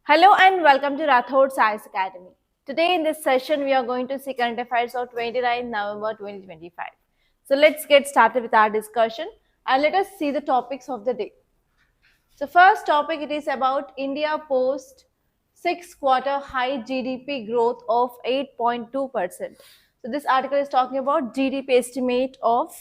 Hello and welcome to Rathod Science Academy. Today in this session, we are going to see current affairs of 29 November 2025. So let's get started with our discussion and let us see the topics of the day. So first topic, it is about India post 6-quarter high GDP growth of 8.2%. So this article is talking about GDP estimate of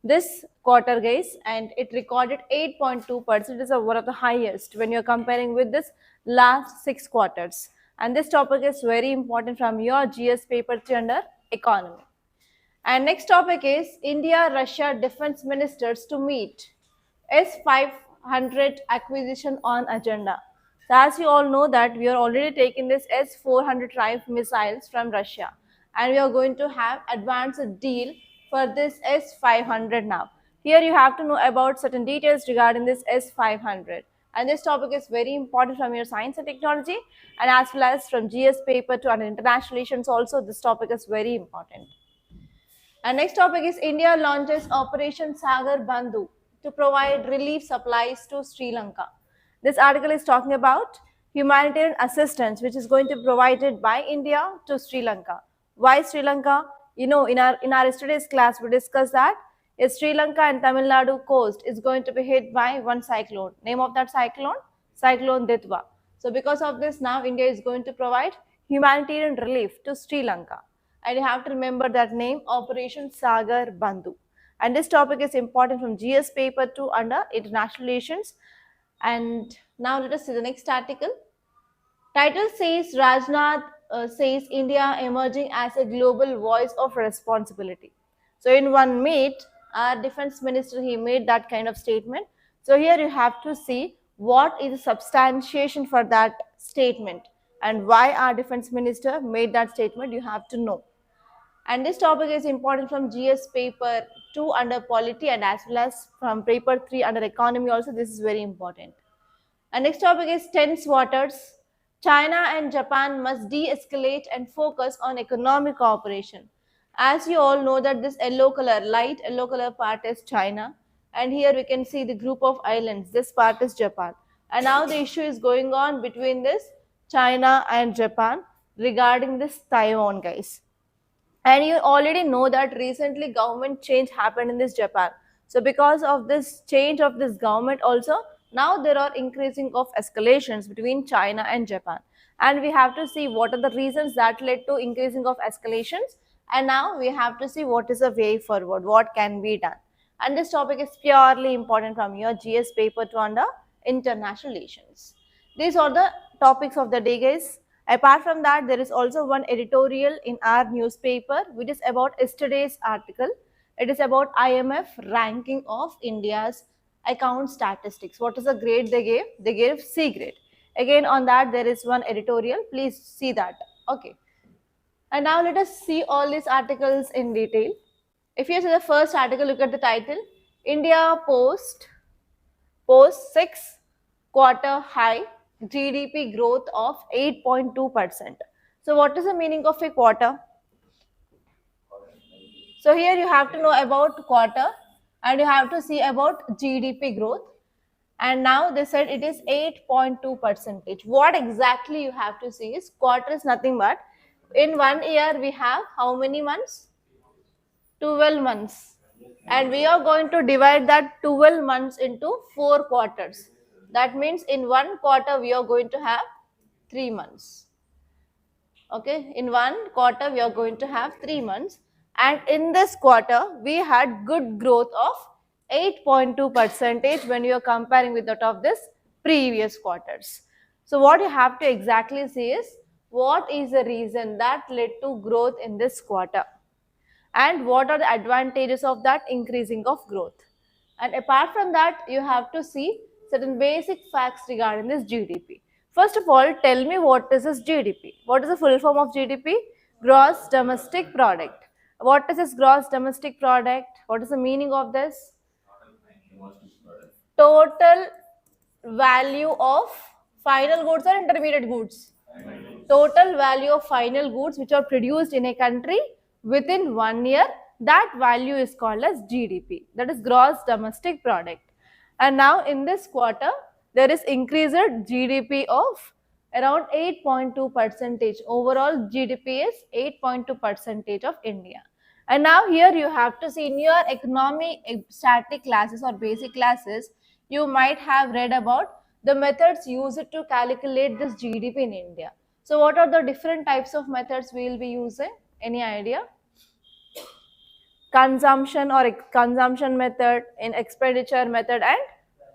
this quarter, guys, and it recorded 8.2%. It is one of the highest when you're comparing with this last 6 quarters. And this topic is very important from your GS paper 3 under economy. And next topic is India-Russia defense ministers to meet. S-500 acquisition on agenda. So as you all know that we are already taking this S-400 Rifle missiles from Russia, and we are going to have advanced deal for this S-500 now. Here you have to know about certain details regarding this S-500. And this topic is very important from your science and technology, and as well as from GS paper to international relations also, this topic is very important. And next topic is India launches Operation Sagar Bandhu to provide relief supplies to Sri Lanka. This article is talking about humanitarian assistance which is going to be provided by India to Sri Lanka. Why Sri Lanka? You know, in our yesterday's class we discussed that Sri Lanka and Tamil Nadu coast is going to be hit by one cyclone. Name of that cyclone? Cyclone Ditwa. So because of this, now India is going to provide humanitarian relief to Sri Lanka. And you have to remember that name, Operation Sagar Bandhu. And this topic is important from GS paper 2 under international relations. And now let us see the next article. Title says Rajnath says India emerging as a global voice of responsibility. So in one meet, our defense minister, he made that kind of statement. So here you have to see what is the substantiation for that statement and why our defense minister made that statement, you have to know. And this topic is important from GS paper 2 under polity and as well as from paper 3 under economy also. This is very important. And next topic is tense waters. China and Japan must de-escalate and focus on economic cooperation. As you all know that this yellow color, light yellow color part is China. And here we can see the group of islands. This part is Japan. And now the issue is going on between this China and Japan regarding this Taiwan, guys. And you already know that recently government change happened in this Japan. So because of this change of this government also, now there are increasing of escalations between China and Japan. And we have to see what are the reasons that led to increasing of escalations. And now we have to see what is the way forward, what can be done. And this topic is purely important from your GS paper 2 under international relations. These are the topics of the day, guys. Apart from that, there is also one editorial in our newspaper which is about yesterday's article. It is about IMF ranking of India's account statistics. What is the grade they gave? They gave C grade. Again on that there is one editorial. Please see that. Okay. And now let us see all these articles in detail. If you see the first article, look at the title. India post 6-quarter high GDP growth of 8.2%. So what is the meaning of a quarter? So here you have to know about quarter and you have to see about GDP growth. And now they said it is 8.2%. What exactly you have to see is quarter is nothing but in 1 year we have how many months? 12 months. And we are going to divide that 12 months into 4 quarters. That means in 1 quarter we are going to have 3 months. Okay, in 1 quarter we are going to have 3 months. And in this quarter we had good growth of 8.2% when you are comparing with that of this previous quarters. So what you have to exactly see is what is the reason that led to growth in this quarter and what are the advantages of that increasing of growth. And apart from that, you have to see certain basic facts regarding this GDP. First of all, tell me what is this GDP? What is the full form of GDP? Gross Domestic Product. What is this gross domestic product? What is the meaning of this? Total value of final goods or intermediate goods? Total value of final goods which are produced in a country within 1 year, that value is called as GDP, that is gross domestic product. And now in this quarter there is increased GDP of around 8.2 percentage. Overall GDP is 8.2 percentage of India. And now here you have to see in your economy static classes or basic classes, you might have read about the methods used to calculate this GDP in India. So what are the different types of methods we will be using? Any idea? Consumption or consumption method, in expenditure method, and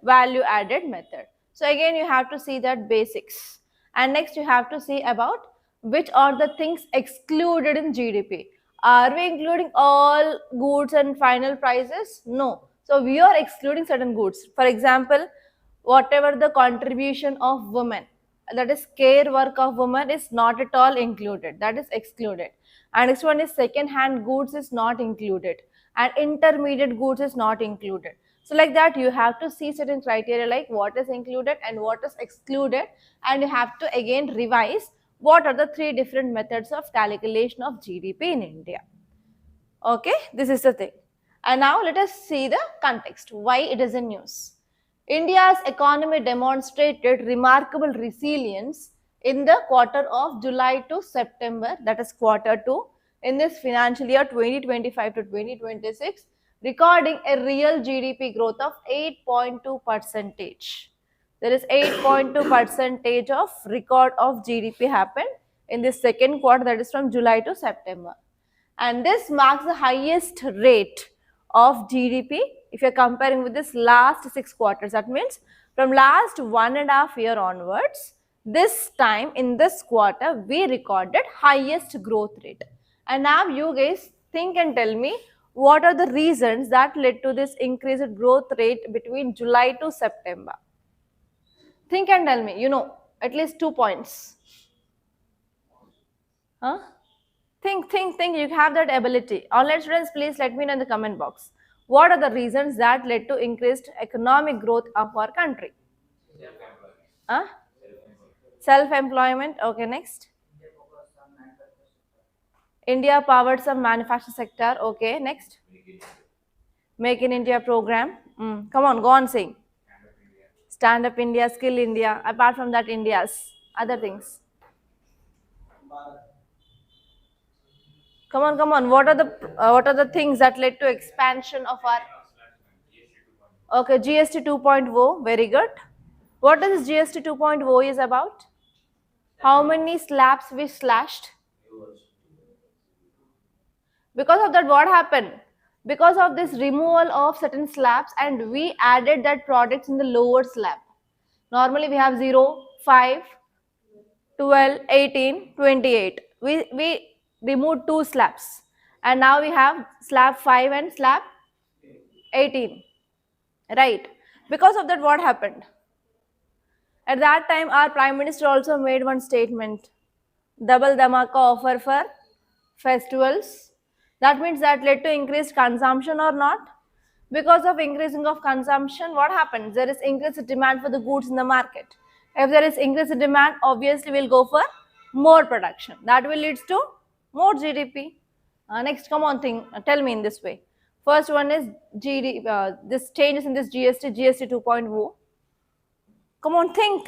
value added method. So again you have to see that basics, and next you have to see about which are the things excluded in GDP. Are we including all goods and final prices? No. So we are excluding certain goods. For example, whatever the contribution of women, that is care work of women, is not at all included, that is excluded. And next one is second hand goods is not included, and intermediate goods is not included. So like that you have to see certain criteria like what is included and what is excluded, and you have to again revise what are the three different methods of calculation of GDP in India. Okay, this is the thing. And now let us see the context, why it is in news. India's economy demonstrated remarkable resilience in the quarter of July to September, that is quarter 2, in this financial year 2025 to 2026, recording a real GDP growth of 8.2 percentage. There is 8.2 percentage of record of GDP happened in this second quarter, that is from July to September. And this marks the highest rate of GDP if you are comparing with this last 6 quarters. That means from last 1.5 year onwards, this time in this quarter we recorded highest growth rate. And now you guys think and tell me what are the reasons that led to this increased growth rate between July to September. Think and tell me, you know, at least 2 points. Huh? Think, you have that ability. Online students, please let me know in the comment box. What are the reasons that led to increased economic growth of our country? Huh? Self-employment. Okay, next. India powered some manufacturing sector. Okay, next. Make in India program. Come on, go on saying. Stand up India, skill India. Apart from that, India's other things. Come on. What are the things that led to expansion of our? Okay, GST 2.0. Very good. What is GST 2.0 is about? How many slabs we slashed? Because of that, what happened? Because of this removal of certain slabs, and we added that products in the lower slab. Normally we have 0, 5, 12, 18, 28. We removed 2 slabs, and now we have slab 5 and slab 18, right? Because of that, what happened? At that time our Prime Minister also made one statement, double dhamaka offer for festivals. That means that led to increased consumption or not? Because of increasing of consumption, what happens? There is increased demand for the goods in the market. If there is increased demand, obviously we'll go for more production. That will lead to more GDP. Next, come on, tell me in this way. First one is this changes in this GST 2.0. Come on, think.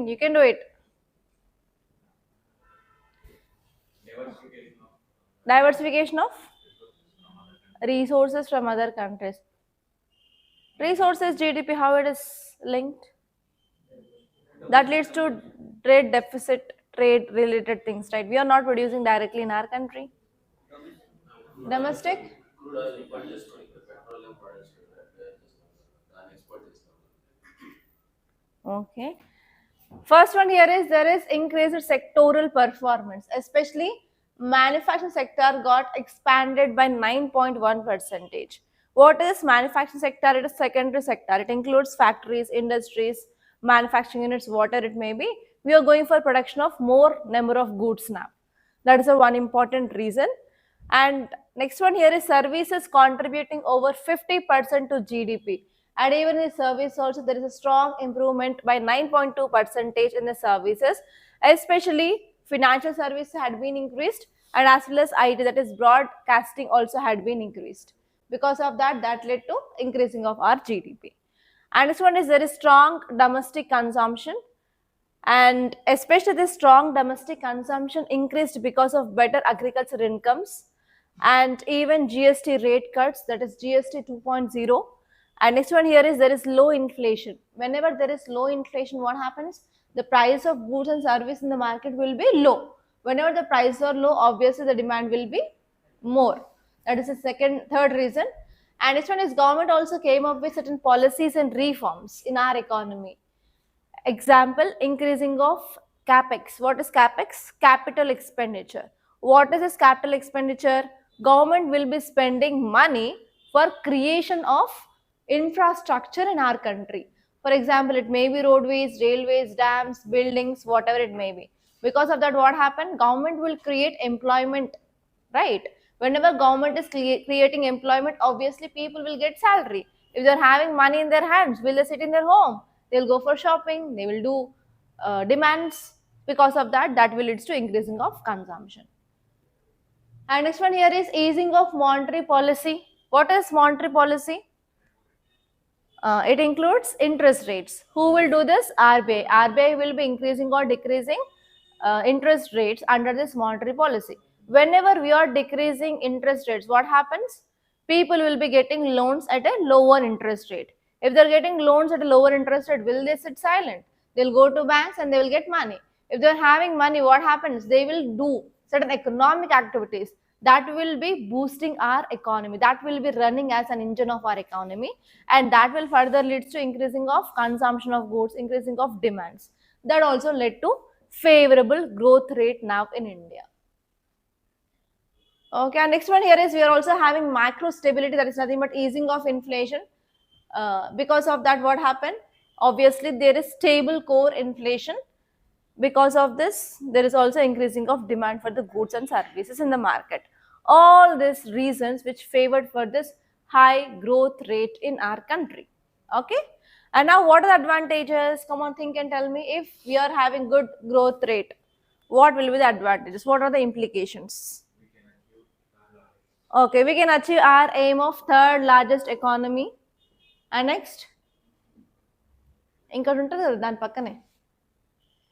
You can do it. Diversification of resources from other countries. Resources, GDP, how it is linked? That leads to trade deficit, trade related things, right? We are not producing directly in our country. Domestic? Okay. First one here is there is increased sectoral performance, especially manufacturing sector got expanded by 9.1 percentage. What is manufacturing sector? It is secondary sector. It includes factories, industries, manufacturing units, whatever it may be. We are going for production of more number of goods now. That is a one important reason. And next one here is services contributing over 50% to GDP. And even in service also there is a strong improvement by 9.2 percentage in the services, especially financial services had been increased, and as well as IT, that is broadcasting, also had been increased. Because of that, that led to increasing of our GDP. And this one is there is strong domestic consumption, And especially the strong domestic consumption increased because of better agricultural incomes and even GST rate cuts, that is GST 2.0. And next one here is there is low inflation. Whenever there is low inflation, what happens? The price of goods and service in the market will be low. Whenever the prices are low, obviously the demand will be more. That is the third reason. And next one is government also came up with certain policies and reforms in our economy. Example, increasing of capex. What is capex? Capital expenditure. What is this capital expenditure? Government will be spending money for creation of infrastructure in our country. For example, it may be roadways, railways, dams, buildings, whatever it may be. Because of that, what happened? Government will create employment, right? Whenever government is creating employment, obviously people will get salary. If they're having money in their hands, will they sit in their home? They'll go for shopping, they will do demands. Because of that, that will lead to increasing of consumption. And next one here is easing of monetary policy. What is monetary policy? It includes interest rates. Who will do this? RBI. RBI will be increasing or decreasing interest rates under this monetary policy. Whenever we are decreasing interest rates, what happens? People will be getting loans at a lower interest rate. If they're getting loans at a lower interest rate, will they sit silent? They'll go to banks and they will get money. If they're having money, what happens? They will do certain economic activities that will be boosting our economy, that will be running as an engine of our economy, and that will further lead to increasing of consumption of goods, increasing of demands. That also led to favorable growth rate now in India. Okay, and next one here is we are also having macro stability, that is nothing but easing of inflation. Because of that, what happened? Obviously, there is stable core inflation. Because of this, there is also increasing of demand for the goods and services in the market. All these reasons which favored for this high growth rate in our country. Okay. And now what are the advantages? Come on, think and tell me. If we are having good growth rate, what will be the advantages? What are the implications? Okay, we can achieve our aim of third largest economy. And next? Inka ఉంటుంది కదా దాని పక్కనే.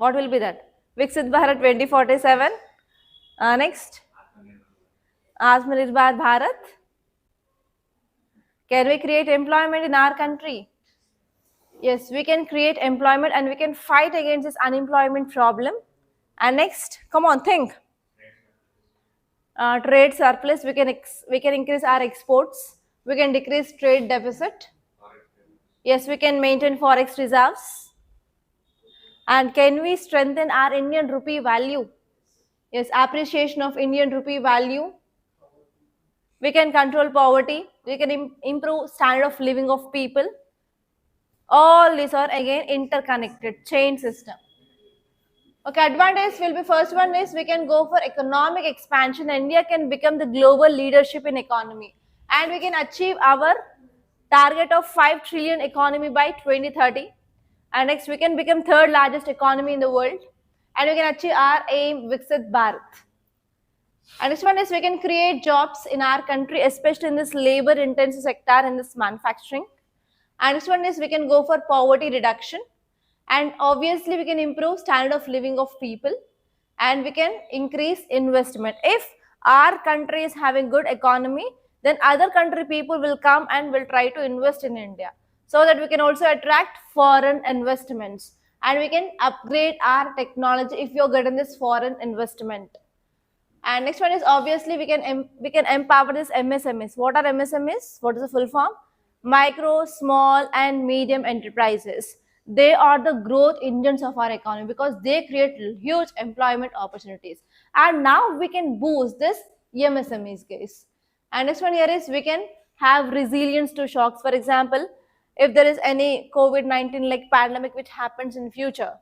What will be that? Viksit Bharat 2047. Next. Atmanirbhar Bharat. Can we create employment in our country? Yes, we can create employment and we can fight against this unemployment problem. And next, come on, think. Trade surplus, we can increase our exports. We can decrease trade deficit. Yes, we can maintain forex reserves. And can we strengthen our Indian rupee value? Yes, appreciation of Indian rupee value. We can control poverty. We can improve standard of living of people. All these are again interconnected chain system. Okay, advantage will be, first one is we can go for economic expansion. India can become the global leadership in economy. And we can achieve our target of 5 trillion economy by 2030. And next, we can become third largest economy in the world. And we can achieve our aim, Viksit Bharat. And next one is we can create jobs in our country, especially in this labor intensive sector, in this manufacturing. And next one is we can go for poverty reduction. And obviously we can improve standard of living of people. And we can increase investment. If our country is having good economy, then other country people will come and will try to invest in India, so that we can also attract foreign investments and we can upgrade our technology if you're getting this foreign investment. And next one is obviously we can empower this MSMEs. What are MSMEs? What is the full form? Micro, small and medium enterprises. They are the growth engines of our economy because they create huge employment opportunities. And now we can boost this MSMEs, guys. And next one here is we can have resilience to shocks. For example, if there is any COVID-19 like pandemic which happens in future,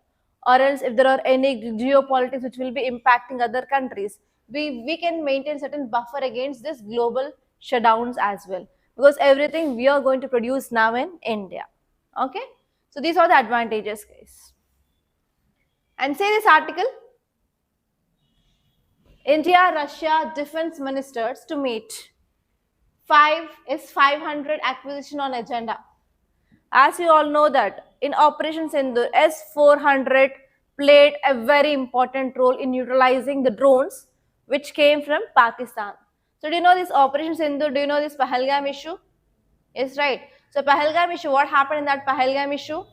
or else if there are any geopolitics which will be impacting other countries, we can maintain certain buffer against this global shutdowns as well, because everything we are going to produce now in India. Okay, so these are the advantages, guys. And say this article, India Russia defense ministers to meet. 5 is 500 acquisition on agenda. As you all know that in Operation Sindoor, S-400 played a very important role in neutralizing the drones which came from Pakistan. So do you know this Operation Sindhu? Do you know this Pahalgam issue? Yes, right. So Pahalgam issue, what happened in that Pahalgam issue?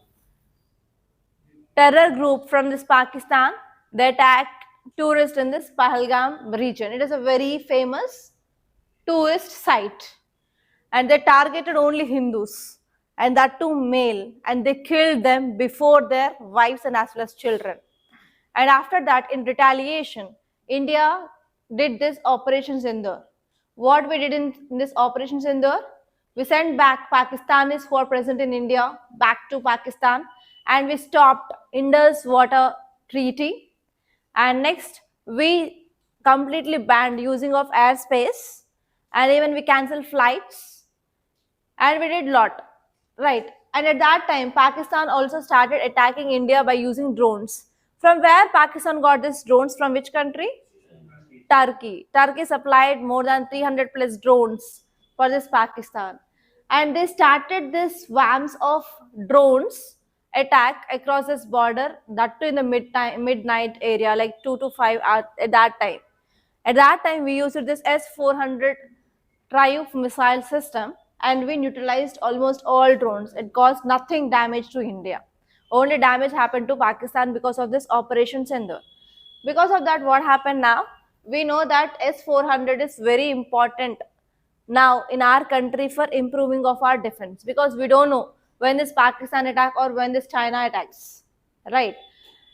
Terror group from this Pakistan, they attacked tourists in this Pahalgam region. It is a very famous tourist site, and they targeted only Hindus, and that too male, and they killed them before their wives and as well as children. And after that, in retaliation, India did this Operation Sindoor. What we did in this Operation Sindoor? We sent back Pakistanis who are present in India back to Pakistan, and we stopped Indus Water Treaty. And next, we completely banned using of airspace, and even we cancelled flights, and we did lot, right? And at that time, Pakistan also started attacking India by using drones. From where Pakistan got these drones? From which country? Turkey. Turkey supplied more than 300 plus drones for this Pakistan. And they started this swarms of drones attack across this border, that too in the midnight area, like 2 to 5 hours at that time. At that time, we used this S-400 Triumph missile system, and we neutralized almost all drones. It caused nothing damage to India. Only damage happened to Pakistan because of this Operation Sindoor. Because of that, what happened now? We know that S-400 is very important now in our country for improving of our defense, because we don't know when this Pakistan attack or when this China attacks, right?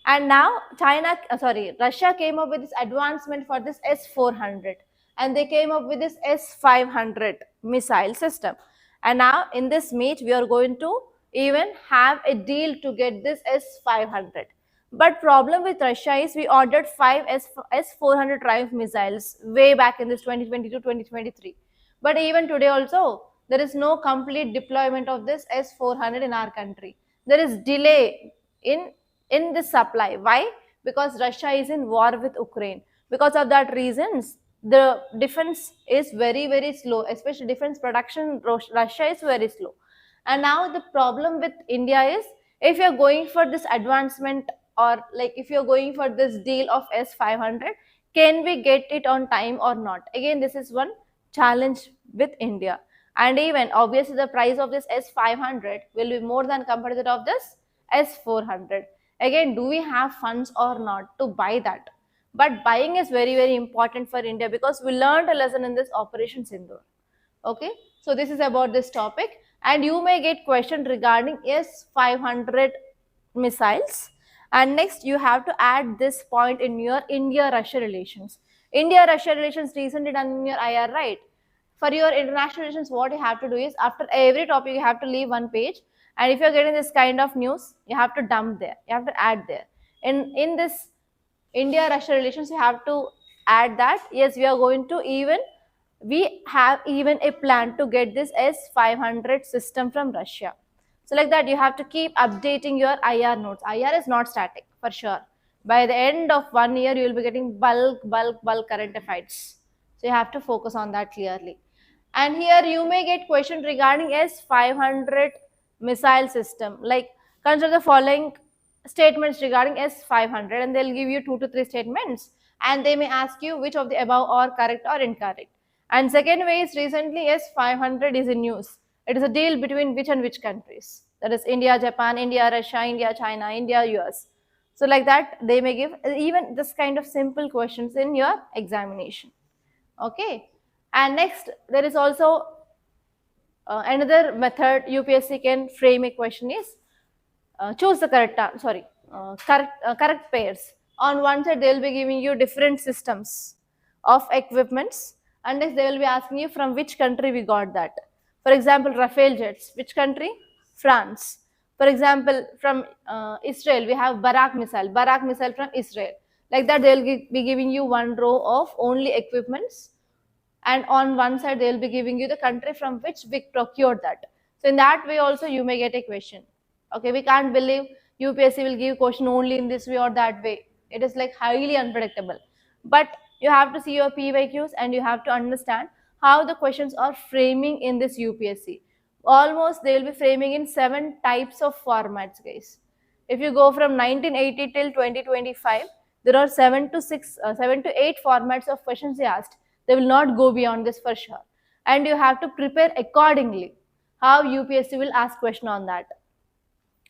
And now Russia came up with this advancement for this S-400, and they came up with this S-500 missile system. And now in this meet, we are going to even have a deal to get this S-500. But problem with Russia is we ordered 5 S-400 Triumph missiles way back in this 2022-2023. But even today also, there is no complete deployment of this S-400 in our country. There is delay in this supply. Why? Because Russia is in war with Ukraine. Because of that reasons, the defense is very slow, especially defense production. Russia is very slow. And now the problem with India is, if you're going for this advancement, or like if you're going for this deal of S-500, can we get it on time or not? Again, this is one challenge with India. And even obviously the price of this S-500 will be more than competitive of this S-400. Again, do we have funds or not to buy that? But buying is very important for India, because we learned a lesson in this Operation Sindoor. Okay, so this is about this topic, and you may get questioned regarding S-500 missiles. And next, you have to add this point in your India-Russia relations. India-Russia relations recently done in your IR, right? For your international relations, what you have to do is, after every topic, you have to leave one page. And if you're getting this kind of news, you have to dump there. You have to add there. In this India-Russia relations, you have to add that, yes, we have even a plan to get this S-500 system from Russia. So like that, you have to keep updating your IR notes. IR is not static, for sure. By the end of 1 year, you will be getting bulk current affairs. So you have to focus on that clearly. And here you may get questioned regarding S-500 missile system. Like, consider the following statements regarding S-500, and they'll give you 2 to 3 statements, and they may ask you which of the above are correct or incorrect. And second way is, recently S-500 is in news. It is a deal between which and which countries? That is India, Japan, India, Russia, India, China, India, US. So like that, they may give even this kind of simple questions in your examination. Okay. And next, there is also another method UPSC can frame a question is, choose the correct pairs. On one side, they will be giving you different systems of equipments, and next they will be asking you from which country we got that. For example, Rafale jets, which country? France. For example, from Israel, we have Barak missile from Israel. Like that, they will be giving you one row of only equipments, and on one side, they will be giving you the country from which we procured that. So in that way also, you may get a question. Okay, we can't believe UPSC will give question only in this way or that way. It is like highly unpredictable. But you have to see your PYQs, and you have to understand how the questions are framing in this UPSC. Almost they will be framing in 7 types of formats, guys. If you go from 1980 till 2025, there are 7 to 8 formats of questions they asked. They will not go beyond this for sure. And you have to prepare accordingly how UPSC will ask question on that.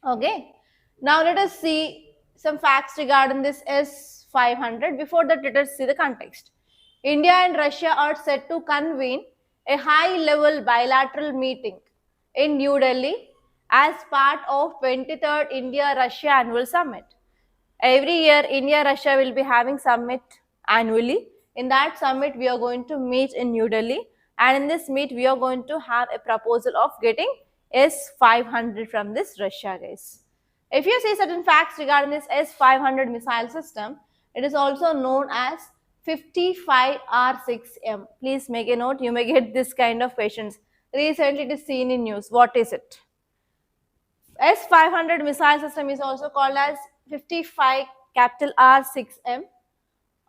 Okay. Now let us see some facts regarding this S500. Before that, let us see the context. India and Russia are set to convene a high-level bilateral meeting in New Delhi as part of 23rd India-Russia Annual Summit. Every year, India-Russia will be having summit annually. In that summit, we are going to meet in New Delhi, and in this meet, we are going to have a proposal of getting S500 from this Russia, guys. If you see certain facts regarding this S500 missile system, it is also known as 55R6M. Please make a note, you may get this kind of questions. Recently, it is seen in news. What is it? S500 missile system is also called as 55 capital R6M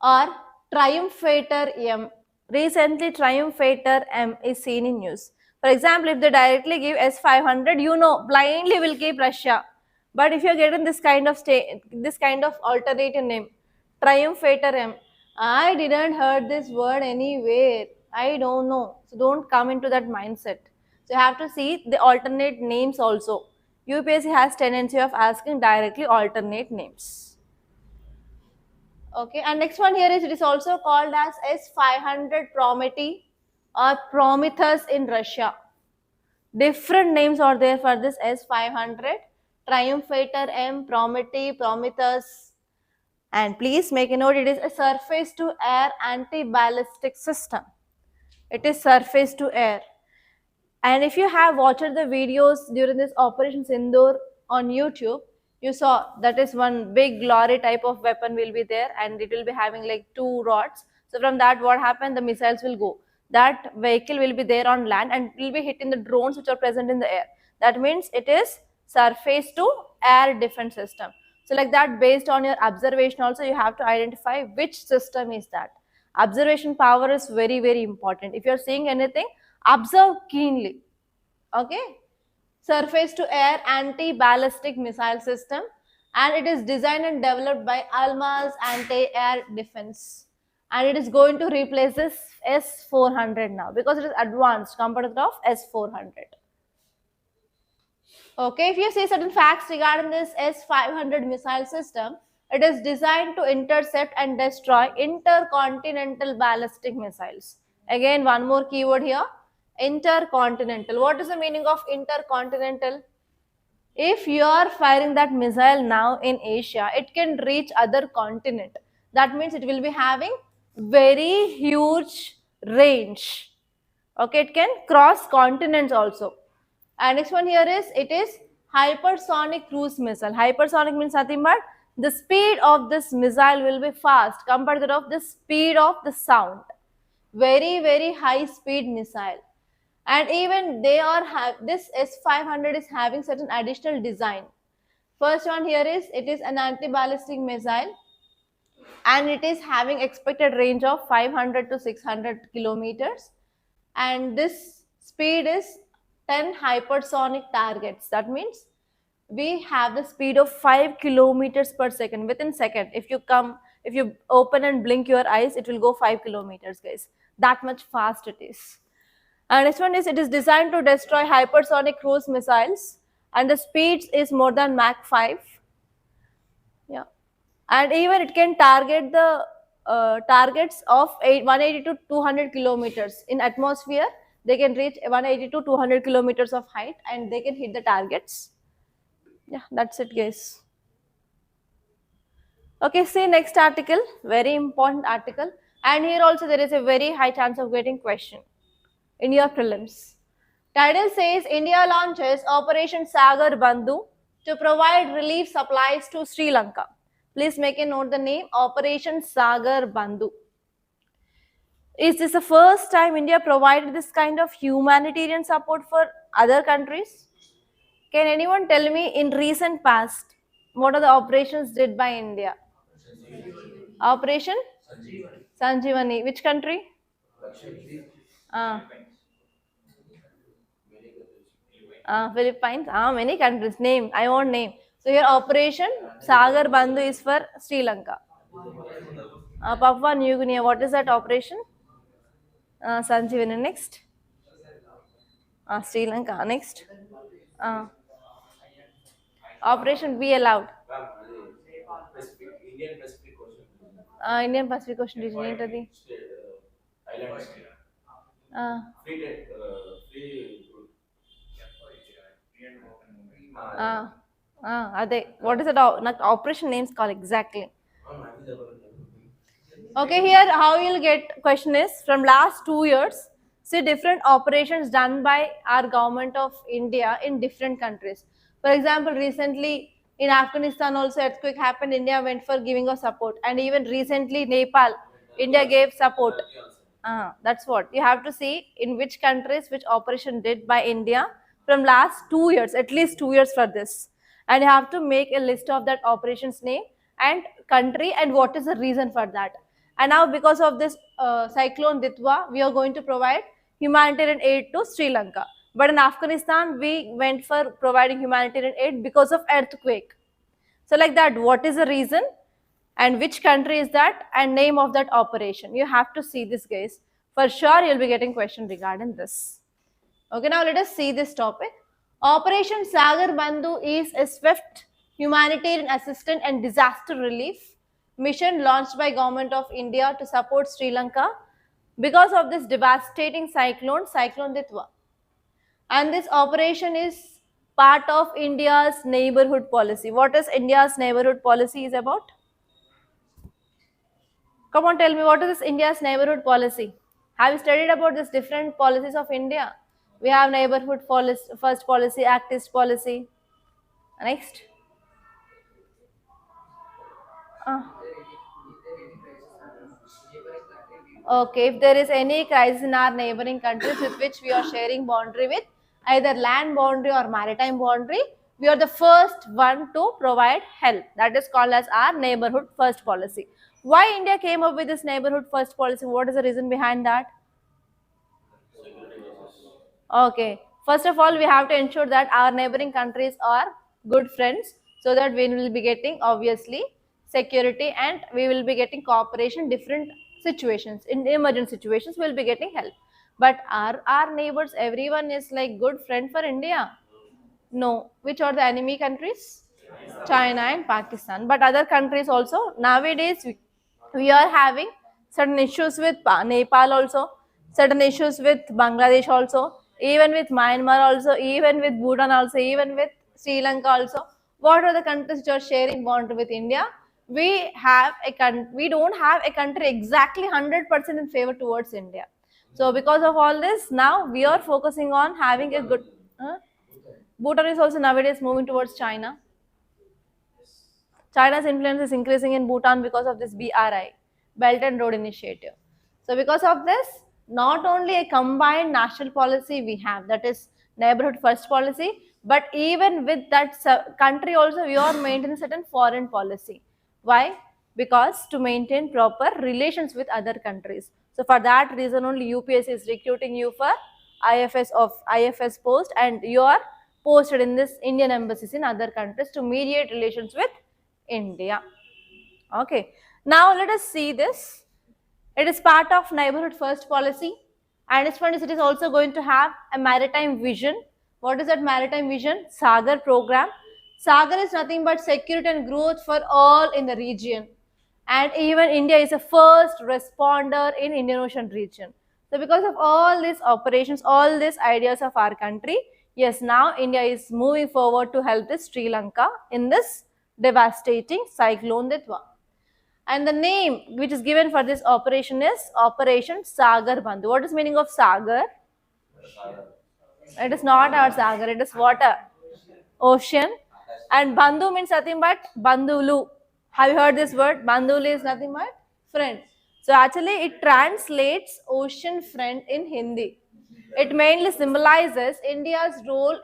or Triumphator M. Recently, Triumphator M is seen in news. For example, if they directly give S500, you know, blindly will keep Russia. But if you are getting this kind of alternative name, Triumphator M, I didn't heard this word anywhere. I don't know. So don't come into that mindset. So you have to see the alternate names also. UPSC has tendency of asking directly alternate names. Okay, and next one here is it is also called as S500 Prometei or Prometheus in Russia. Different names are there for this S500, Triumphator M, Prometei, Prometheus. And please make a note, it is a surface to air anti-ballistic system. It is surface to air. And if you have watched the videos during this Operation Sindoor on YouTube, you saw that is one big lorry type of weapon will be there and it will be having like 2 rods. So from that what happened, the missiles will go. That vehicle will be there on land and will be hitting the drones which are present in the air. That means it is surface to air defense system. So like that, based on your observation also, you have to identify which system is that. Observation power is very, very important. If you are seeing anything, observe keenly. Okay. Surface to air anti-ballistic missile system, and it is designed and developed by Almaz Anti-Air Defense, and it is going to replace this S400 now because it is advanced compared to S400. Okay, if you see certain facts regarding this S500 missile system, it is designed to intercept and destroy intercontinental ballistic missiles. Again, one more keyword here, intercontinental. What is the meaning of intercontinental? If you are firing that missile now in Asia, it can reach other continent. That means it will be having very huge range. Okay, it can cross continents also. And next one here is, it is hypersonic cruise missile. Hypersonic means nothing but the speed of this missile will be fast compared to the speed of the sound. Very, very high speed missile. And even they are this S500 is having certain additional design. First one here is, it is an anti-ballistic missile and it is having expected range of 500 to 600 kilometers, and this speed is 10 hypersonic targets. That means we have the speed of 5 kilometers per second within second. If you open and blink your eyes, it will go 5 kilometers, guys. That much fast it is. And next one is, it is designed to destroy hypersonic cruise missiles and the speed is more than Mach 5. Yeah. And even it can target the targets of 180 to 200 kilometers in atmosphere. They can reach 180 to 200 kilometers of height and they can hit the targets. Yeah, that's it, guys. Okay, see next article, very important article. And here also there is a very high chance of getting question in your prelims. Title says, India launches Operation Sagar Bandhu to provide relief supplies to Sri Lanka. Please make a note the name, Operation Sagar Bandhu. Is this the first time India provided this kind of humanitarian support for other countries? Can anyone tell me in recent past, what are the operations did by India? Operation Sanjeevani. Which country? Philippines. Many countries. Name. I want name. So here Operation Sagar Bandhu is for Sri Lanka. Papua New Guinea, what is that operation? Sanjeevani next. Sri Lanka next. Operation Be Allowed. Indian Pacific Ocean region ఏంటది? అదే what is that నాకు operation names call exactly. Okay, here how you'll get question is from last 2 years, see different operations done by our government of India in different countries. For example, recently in Afghanistan also earthquake happened, India went for giving us support, and even recently Nepal, India gave support. That's what you have to see in which countries which operation did by India from last 2 years, at least 2 years for this, and you have to make a list of that operations name and country and what is the reason for that. And now because of this cyclone Ditwa, we are going to provide humanitarian aid to Sri Lanka. But in Afghanistan, we went for providing humanitarian aid because of earthquake. So like that, what is the reason and which country is that and name of that operation? You have to see this, guys. For sure, you'll be getting question regarding this. Okay, now let us see this topic. Operation Sagar Bandhu is a swift humanitarian assistance and disaster relief mission launched by Government of India to support Sri Lanka because of this devastating cyclone Ditwa. And this operation is part of India's neighborhood policy. What is India's neighborhood policy is about? Come on, tell me, what is this India's neighborhood policy? Have you studied about these different policies of India? We have neighborhood policy, first policy, Act East policy. Next. Okay, if there is any crisis in our neighboring countries with which we are sharing boundary with, either land boundary or maritime boundary, we are the first one to provide help. That is called as our neighborhood first policy. Why India came up with this neighborhood first policy? What is the reason behind that? Okay, first of all, we have to ensure that our neighboring countries are good friends, so that we will be getting obviously security and we will be getting cooperation. Different situations, in emergency situations, we will be getting help. But are our neighbors, everyone is like good friend for India? No. Which are the enemy countries? China and Pakistan. But other countries also, nowadays we are having certain issues with Nepal also, certain issues with Bangladesh also, even with Myanmar also, even with Bhutan also, even with Sri Lanka also. What are the countries which are sharing boundary with India? We don't have a country exactly 100% in favor towards India. So because of all this, now we are focusing on having a good. Bhutan is also nowadays moving towards China. China's influence is increasing in Bhutan because of this BRI, Belt and Road Initiative. So because of this, not only a combined national policy we have, that is neighborhood first policy, but even with that country also we are maintaining certain foreign policy. Why? Because to maintain proper relations with other countries. So for that reason only UPSC is recruiting you for IFS post, and you are posted in this Indian embassies in other countries to mediate relations with India. Okay, now let us see this. It is part of neighborhood first policy, and it is also going to have a maritime vision. What is that maritime vision? Sagar program. Sagar is nothing but security and growth for all in the region, and even India is a first responder in Indian Ocean region. So because of all these operations, all these ideas of our country, yes, now India is moving forward to help this Sri Lanka in this devastating cyclone Ditwa. And the name which is given for this operation is Operation Sagar Bandhu. What is meaning of Sagar? It is not our Sagar, it is water, ocean. And Bandhu means nothing but Bandhulu. Have you heard this word? Bandhulu is nothing but friend. So actually it translates ocean friend in Hindi. It mainly symbolizes India's role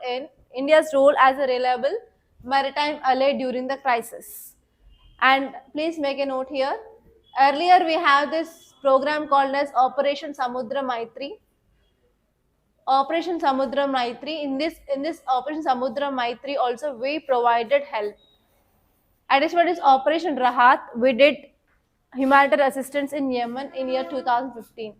as a reliable maritime ally during the crisis. And please make a note here. Earlier we have this program called as Operation Samudra Maitri. Operation Samudra Maitri. In this Operation Samudra Maitri also we provided help. And this one is Operation Rahat. We did humanitarian assistance in Yemen in year 2015.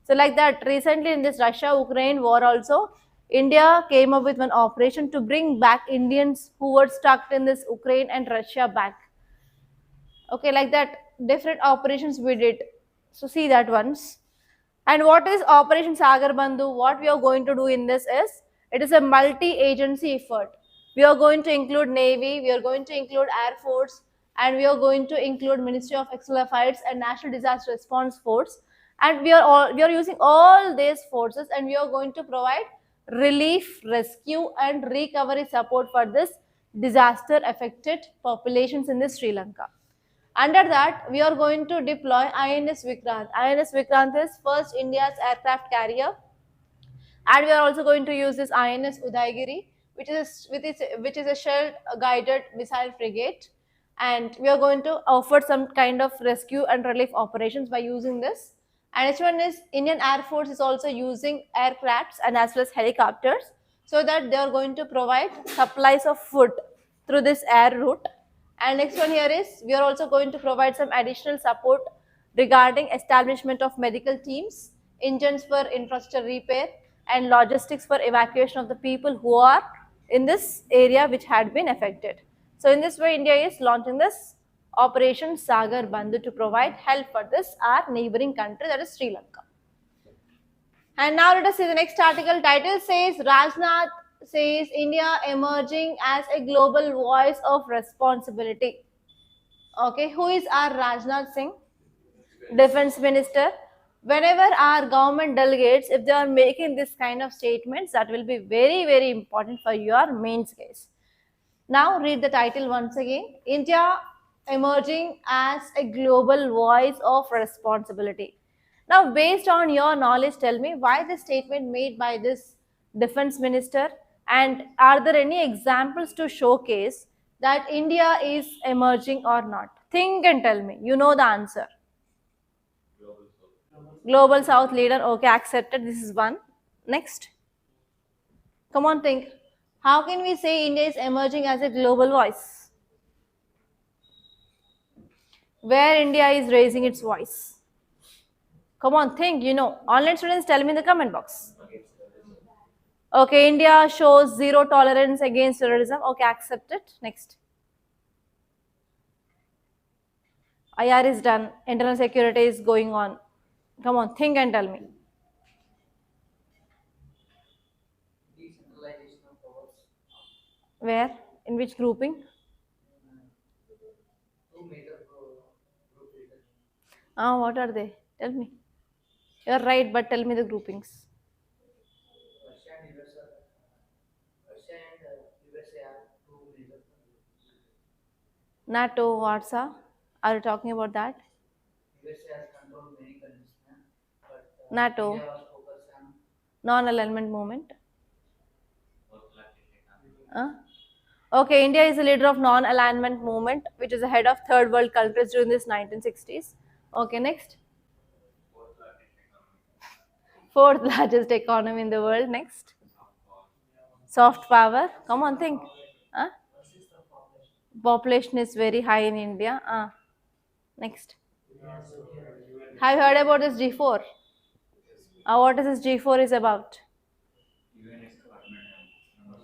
So like that, recently in this Russia-Ukraine war also, India came up with one operation to bring back Indians who were stuck in this Ukraine and Russia back. Okay, like that, different operations we did. So see that once. And what is Operation Sagar Bandhu? What we are going to do in this is, it is a multi-agency effort. We are going to include Navy, we are going to include Air Force, and we are going to include Ministry of External Affairs and National Disaster Response Force. And we are using all these forces, and we are going to provide relief, rescue, and recovery support for this disaster affected populations in this Sri Lanka. Under that, we are going to deploy INS Vikrant. INS Vikrant is first India's aircraft carrier, and we are also going to use this INS Udaigiri, which is a shell guided missile frigate, and we are going to offer some kind of rescue and relief operations by using this. And next one is Indian Air Force is also using aircrafts and as well as helicopters, so that they are going to provide supplies of food through this air route. And next one here is, we are also going to provide some additional support regarding establishment of medical teams, engines for infrastructure repair, and logistics for evacuation of the people who are in this area which had been affected. So in this way, India is launching this Operation Sagar Bandhu to provide help for this our neighboring country, that is Sri Lanka. And now let us see the next article. Title says, Rajnath says India emerging as a global voice of responsibility. Okay, who is our Rajnath Singh? Defense Minister. Whenever our government delegates, if they are making this kind of statements, that will be very, very important for your mains case. Now read the title once again. India emerging as a global voice of responsibility. Now, based on your knowledge, tell me why this statement made by this defense minister, and are there any examples to showcase that India is emerging or not? Think and tell me. You know the answer. Global South leader. Okay, accepted. This is one. Next. Come on, think. How can we say India is emerging as a global voice? Where India is raising its voice? Come on, think, you know. Online students, tell me in the comment box. Okay, India shows zero tolerance against terrorism. Okay, accept it. Next. IR is done. Internal security is going on. Come on, think and tell me. Decentralization of powers. Where? In which grouping? Two major group leaders. What are they? Tell me. You're right, but tell me the groupings. Russia and USA. Russia and USA are two major groups. NATO, Warsaw. Are you talking about that? USA has controlled many countries, but NATO. India was focused on Non-alignment movement. Okay, India is the leader of non-alignment movement, which is the head of third world countries during this 1960s. Okay, next. Fourth largest economy in the world. Next. Soft power. Come on, think. Population is very high in India. Next. Have you heard about this G4? What is this G4 is about?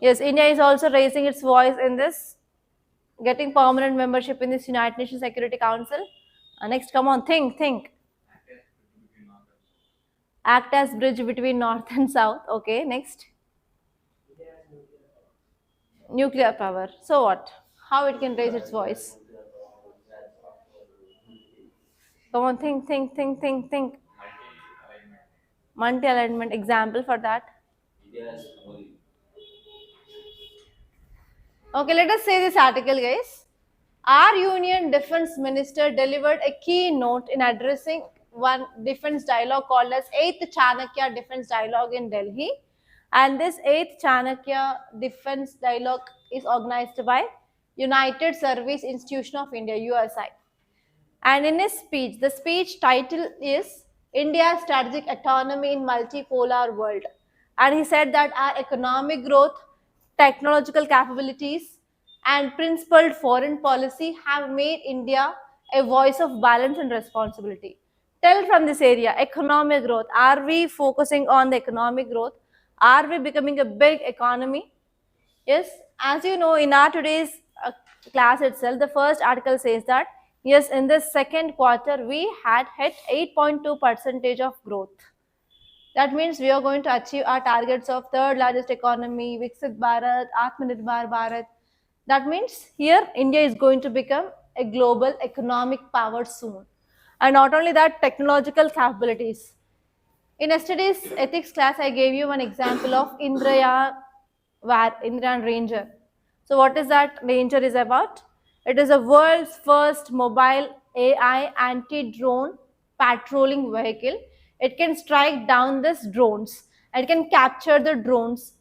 Yes, India is also raising its voice in this, getting permanent membership in this United Nations Security Council. Next, come on, think. Act as bridge between North and South. Okay, next. Nuclear power. So what? How it can raise its voice? Come on, think. Multi-alignment. Example for that. Okay, let us say this article, guys. Our Union Defense Minister delivered a keynote in addressing one defense dialogue called as 8th Chanakya Defense Dialogue in Delhi. And this 8th Chanakya Defense Dialogue is organized by United Service Institution of India, USI. And in his speech, the speech title is India's Strategic Autonomy in Multipolar World. And he said that our economic growth, technological capabilities, and principled foreign policy have made India a voice of balance and responsibility. Tell from this area, economic growth. Are we focusing on the economic growth? Are we becoming a big economy? Yes, as you know, in our today's class itself, the first article says that yes, in this second quarter, we had hit 8.2 percentage of growth. That means we are going to achieve our targets of third largest economy, Viksit Bharat, Atmanirbhar Bharat. That means here India is going to become a global economic power soon. And not only that, technological capabilities. In yesterday's ethics class, I gave you an example of Indrayan Ranger. So what is that Ranger is about? It is a world's first mobile AI anti-drone patrolling vehicle. It can strike down these drones. It can capture the drones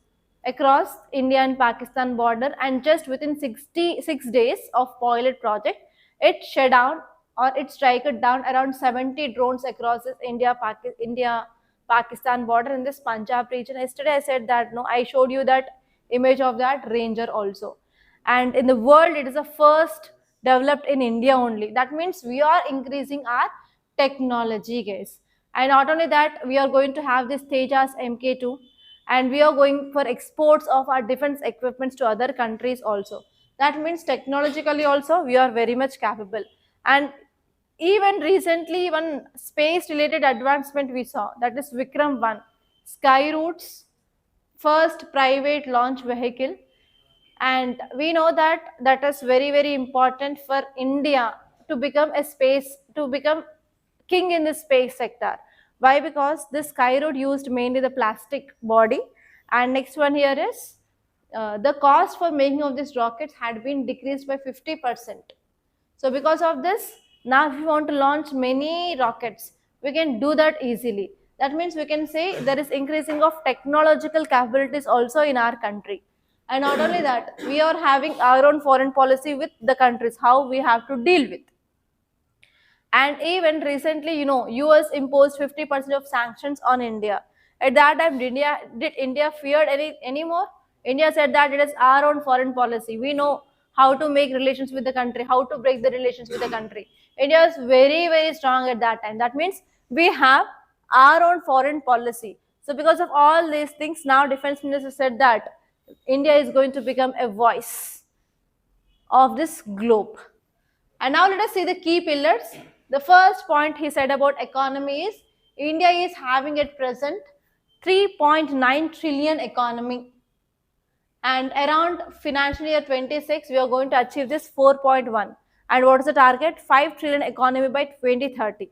across India and Pakistan border, and just within 66 days of pilot project, it shut down or it struck down around 70 drones across this India Pakistan border in this Punjab region. Yesterday I said that no, I showed you that image of that Ranger also. And in the world, it is the first developed in India only. That means we are increasing our technology, guys. And not only that, we are going to have this Tejas MK2, and we are going for exports of our defense equipments to other countries also. That means technologically also we are very much capable. And even recently, one space related advancement we saw, that is Vikram 1, Skyroot's first private launch vehicle. And we know that that is very important for India to become a space, to become king in the space sector. Why? Because this Skyroot used mainly the plastic body. And next one here is the cost for making of these rockets had been decreased by 50%. So because of this, now if we want to launch many rockets, we can do that easily. That means we can say there is increasing of technological capabilities also in our country. And not only that, we are having our own foreign policy with the countries, how we have to deal with. And even recently, you know, US imposed 50% of sanctions on India. At that time, did India feared anymore? India said that it is our own foreign policy. We know how to make relations with the country, how to break the relations with the country. India is very strong at that time. That means we have our own foreign policy. So because of all these things, now Defense Minister said that India is going to become a voice of this globe. And now let us see the key pillars. The first point he said about economy is India is having at present 3.9 trillion economy, and around financial year 26 we are going to achieve this 4.1. And what is the target? 5 trillion economy by 2030.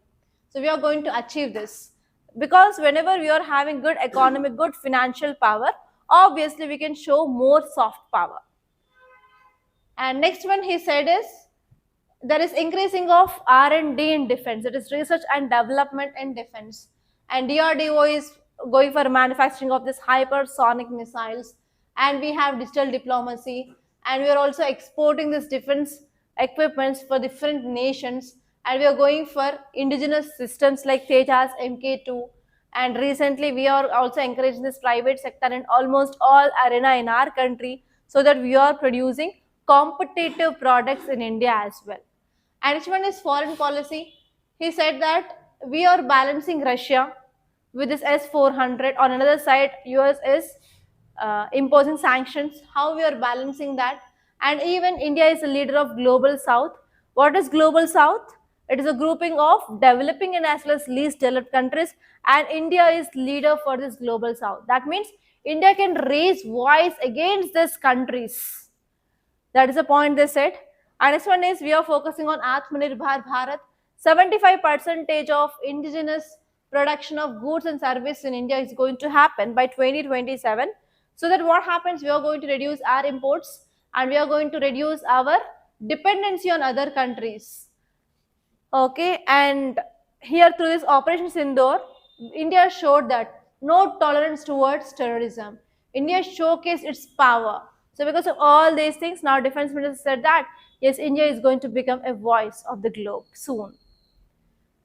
So we are going to achieve this, because whenever we are having good economy, good financial power, obviously we can show more soft power. And next one he said is there is increasing of R&D in defense. It is research and development in defense. And DRDO is going for manufacturing of this hypersonic missiles. And we have digital diplomacy. And we are also exporting this defense equipments for different nations. And we are going for indigenous systems like Tejas MK2. And recently we are also encouraging this private sector in almost all arena in our country, so that we are producing competitive products in India as well. And each one is foreign policy. He said that we are balancing Russia with this S-400. On another side, US is imposing sanctions. How we are balancing that? And even India is a leader of Global South. What is Global South? It is a grouping of developing and as well as least developed countries. And India is leader for this Global South. That means India can raise voice against these countries. That is the point they said. And next one is we are focusing on Atmanirbhar Bharat. 75% of indigenous production of goods and services in India is going to happen by 2027. So that what happens, we are going to reduce our imports and we are going to reduce our dependency on other countries. Okay, and here through this Operation Sindoor, India showed that no tolerance towards terrorism. India showcased its power. So because of all these things, now Defense Minister said that yes, India is going to become a voice of the globe soon.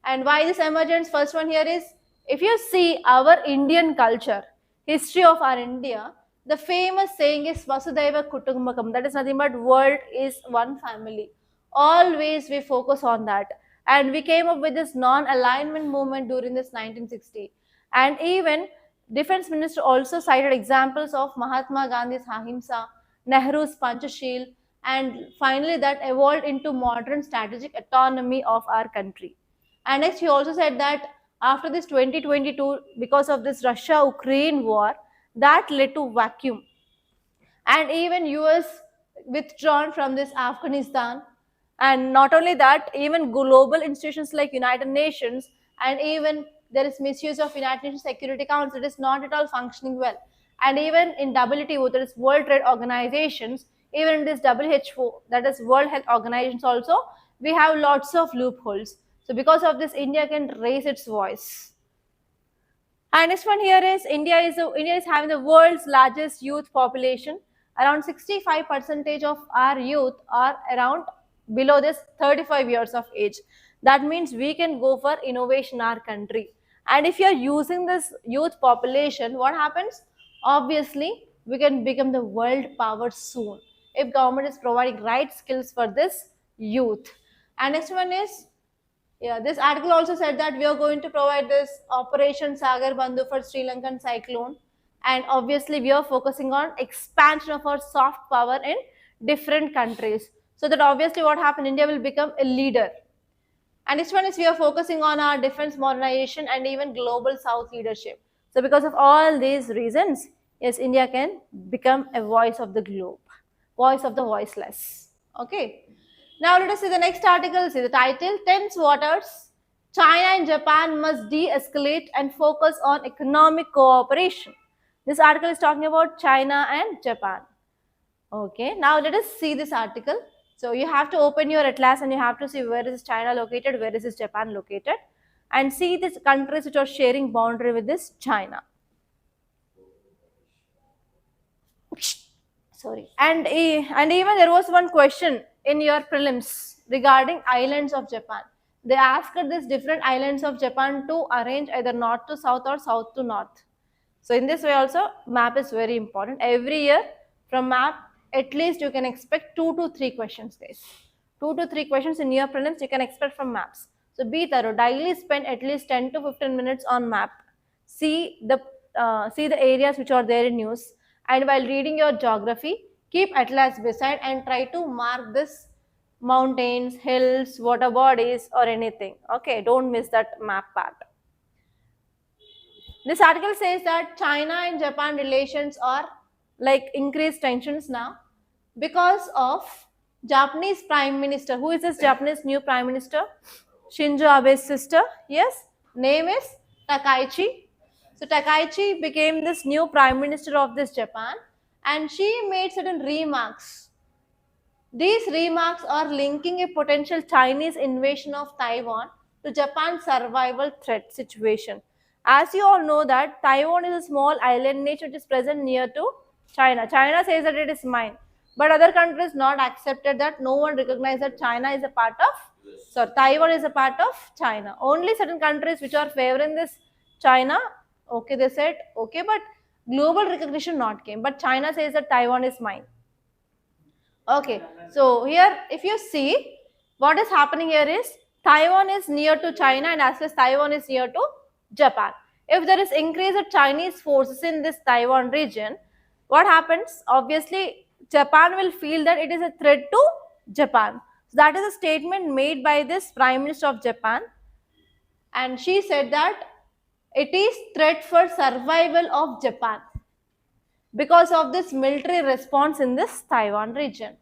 And why this emergence? First one here is, if you see our Indian culture, history of our India, The famous saying is Vasudhaiva Kutumbakam. That is nothing but world is one family. Always we focus on that. And we came up with this non-alignment movement during this 1960. And even Defense Minister also cited examples of Mahatma Gandhi's Ahimsa, Nehru's Panchashil, and finally that evolved into modern strategic autonomy of our country. And next, he also said that after this 2022, because of this Russia-Ukraine war, that led to vacuum, and even US withdrawn from this Afghanistan. And not only that, even global institutions like United Nations, and even there is misuse of United Nations Security Council. It is not at all functioning well. And even in WTO, that is World Trade Organizations, even in this WHO, that is World Health Organizations also, we have lots of loopholes. So because of this, India can raise its voice. And next one here is India is having the world's largest youth population. Around 65% of our youth are around below this 35 years of age. That means we can go for innovation in our country. And if you are using this youth population, what happens? Obviously, we can become the world power soon if government is providing right skills for this youth. And next one is, yeah, this article also said that we are going to provide this Operation Sagar Bandhu for Sri Lankan cyclone. And obviously, we are focusing on expansion of our soft power in different countries. So that obviously what happened, India will become a leader. And this one is we are focusing on our defense modernization and even global South leadership. So because of all these reasons, yes, India can become a voice of the globe, voice of the voiceless. Okay. Now let us see the next article. See the title: Tense Waters. China and Japan must de-escalate and focus on economic cooperation. This article is talking about China and Japan. Okay, now let us see this article. So you have to open your atlas and you have to see where is China located, where is Japan located, and see these countries which are sharing boundary with this China. Sorry. And even there was one question in your prelims regarding islands of Japan. They asked this different islands of Japan to arrange either north to south or south to north. So in this way also, map is very important. Every year from map, at least you can expect 2 to 3 questions, guys. 2 to 3 questions in your prelims you can expect from maps. So be thorough. Daily spend at least 10 to 15 minutes on map. See the areas which are there in news. And while reading your geography, keep atlas beside and try to mark this mountains, hills, water bodies or anything. Okay, don't miss that map part. This article says that China and Japan relations are like increased tensions now because of Japanese Prime Minister. Who is this Japanese new Prime Minister? Shinzo Abe's sister. Yes, name is Takaichi. So Takaichi became this new Prime Minister of this Japan, and she made certain remarks. These remarks are linking a potential Chinese invasion of Taiwan to Japan's survival threat situation. As you all know that Taiwan is a small island nation which is present near to China. China says that it is mine, but other countries not accepted that. No one recognized that China is a part of, so Taiwan is a part of China. Only certain countries which are favoring this China, okay, they said okay, but global recognition not came. But China says that Taiwan is mine. Okay, so here if you see what is happening here is Taiwan is near to China and as well as Taiwan is near to Japan. If there is increased Chinese forces in this Taiwan region, what happens? Obviously, Japan will feel that it is a threat to Japan. So that is a statement made by this Prime Minister of Japan, and she said that it is threat for survival of Japan because of this military response in this Taiwan region.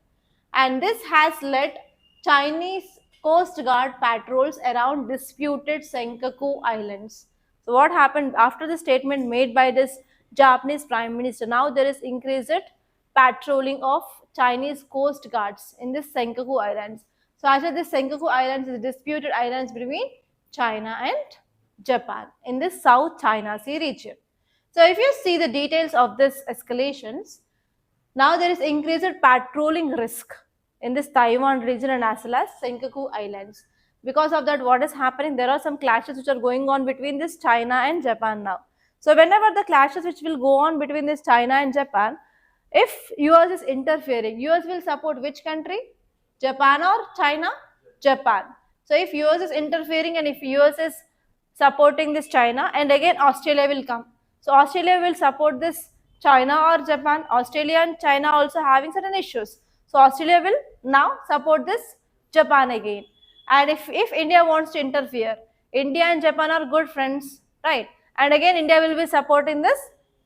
And this has led Chinese Coast Guard patrols around disputed Senkaku Islands. So what happened after the statement made by this Japanese Prime Minister? Now there is increased patrolling of Chinese Coast Guards in this Senkaku Islands. So actually this Senkaku Islands is disputed islands between China and Japan in this South China Sea region. So if you see the details of this escalations, now there is increased patrolling risk in this Taiwan region and as well as Senkaku Islands. Because of that, what is happening? There are some clashes which are going on between this China and Japan now. So whenever the clashes which will go on between this China and Japan, if US is interfering, US will support which country? Japan or China? Japan. So if US is interfering and if US is supporting this China, and again Australia will come. So Australia will support this China or Japan. Australia and China also having certain issues. So Australia will now support this Japan again. And if India wants to interfere, India and Japan are good friends, right? And again India will be supporting this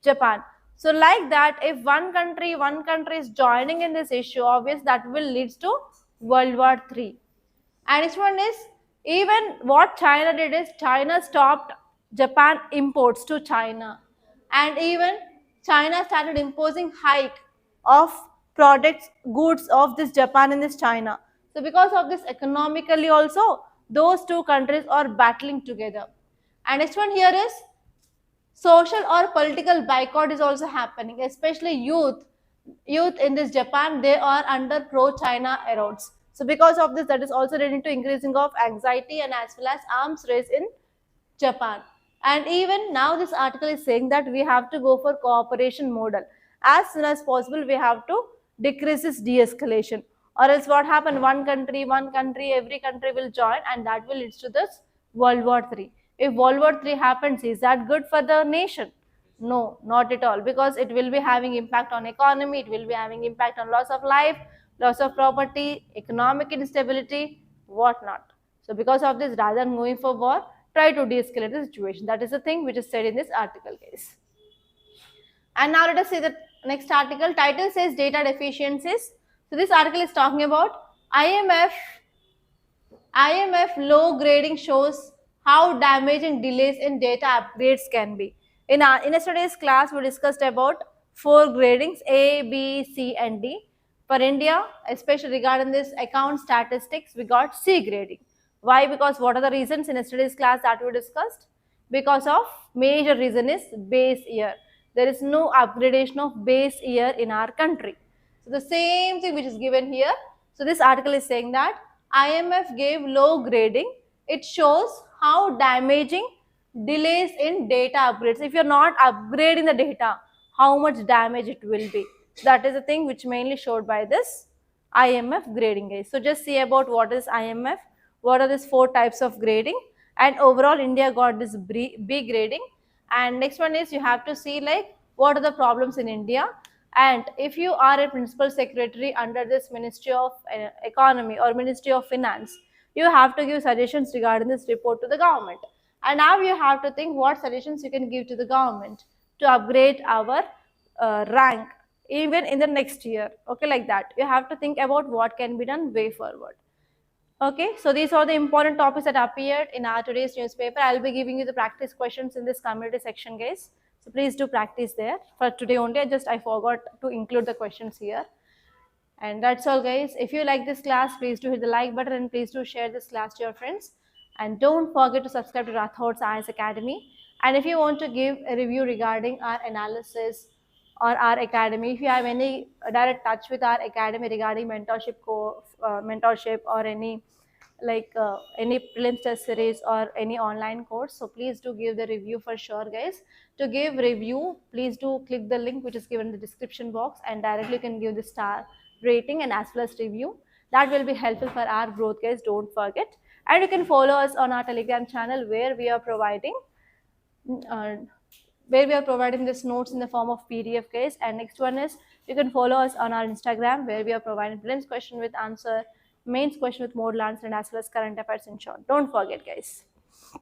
Japan. So like that, if one country is joining in this issue, obvious that will leads to World War III. And next one is, even what China did is China stopped Japan imports to China, and even China started imposing hike of products goods of this Japan and this China. So because of this, economically also those two countries are battling together. And next one here is, social or political boycott is also happening, especially youth in this Japan, they are under pro China erodes. So because of this, that is also leading to increasing of anxiety and as well as arms race in Japan. And even now this article is saying that we have to go for cooperation model. As soon as possible, we have to decrease this de-escalation. Or else what happened? One country, every country will join, and that will lead to this World War III. If World War III happens, is that good for the nation? No, not at all, because it will be having impact on economy, it will be having impact on loss of life, loss of property, economic instability, whatnot. So because of this, rather than going for war, try to de-escalate the situation. That is the thing which is said in this article, guys. And now let us see the next article. Title says data deficiencies. So this article is talking about IMF low grading shows how damaging delays in data upgrades can be. In yesterday's class, we discussed about 4 gradings, A, B, C, and D. For India, especially regarding this account statistics, we got C grading. Why? Because what are the reasons in yesterday's class that we discussed? Because of major reason is base year. There is no upgradation of base year in our country. So the same thing which is given here. So this article is saying that IMF gave low grading. It shows how damaging delays in data upgrades. If you're not upgrading the data, how much damage it will be. That is the thing which mainly showed by this IMF grading, guys. So just see about what is IMF, what are these 4 types of grading, and overall India got this B grading. And next one is, you have to see like what are the problems in India. And if you are a principal secretary under this Ministry of Economy or Ministry of Finance, you have to give suggestions regarding this report to the government. And now you have to think what suggestions you can give to the government to upgrade our rank even in the next year. Okay, like that. You have to think about what can be done way forward. Okay, so these are the important topics that appeared in our today's newspaper. I'll be giving you the practice questions in this community section, guys. So please do practice there. For today only, I forgot to include the questions here. And that's all, guys. If you like this class, please do hit the like button and please do share this class to your friends. And don't forget to subscribe to Rathod's IAS Academy. And if you want to give a review regarding our analysis or our academy, if you have any direct touch with our academy regarding mentorship or any any prelims test series or any online course, so please do give the review for sure, guys. To give review, please do click the link which is given in the description box, and directly you can give the star rating and as well as review. That will be helpful for our growth, guys. Don't forget. And you can follow us on our Telegram channel where we are providing this notes in the form of PDF, guys. And next one is, you can follow us on our Instagram where we are providing prelims question with answer, mains question with model answer, and as well as current affairs in short. Don't forget, guys.